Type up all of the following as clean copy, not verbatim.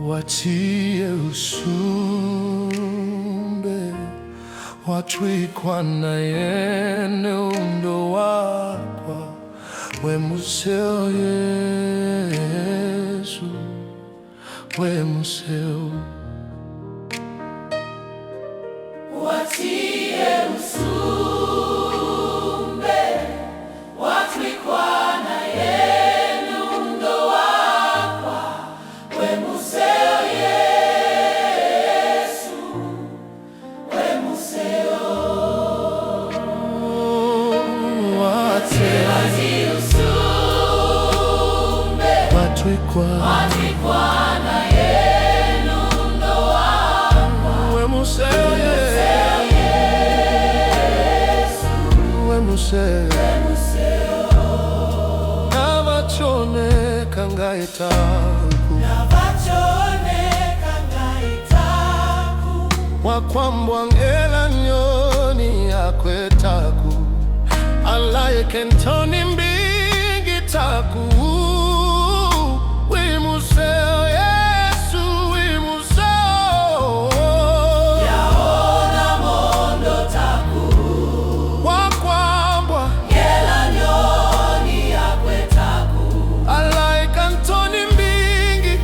watie usumbe watwikwa na yene undo wakwa wemuseo Yesu wemuseo watie usumbe watwikwa na yene undo wakwa wemuseo Yesu wemuseo watie usumbe watwikwa na yene undo wakwa wemuseo navachoneka ngaitaku wakwambwa ngela nyoni yakwetaku alaye kentoni mbingi taku wimuseo Yesu wimuseo yaona mondo taku wakwambwa ngela nyoni yakwetaku alaye kentoni mbingi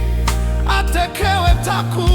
atekewe taku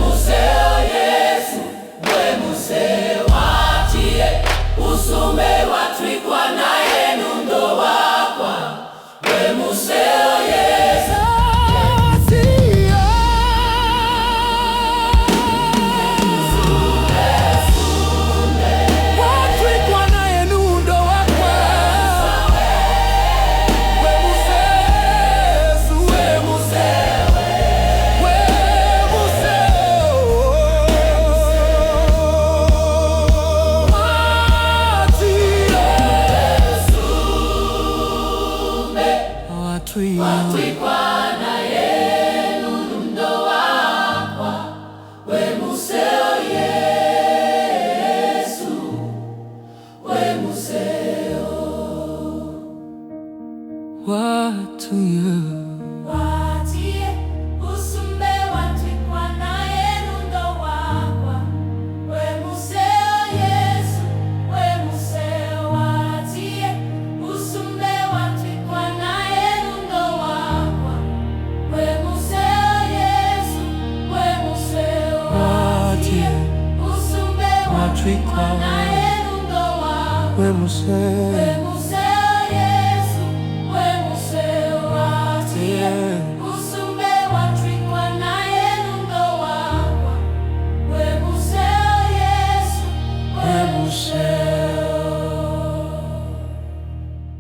watwikwa na yene undo wakwa wemuseo Yesu wemuseo watie usumbe watwikwa na yene undo wakwa wemuseo Yesu wemuseo watie usumbe watwikwa na yene undo wakwa wemuseo Yesu wemuseo watie usumbe watwikwa na yene undo wakwa wemuseo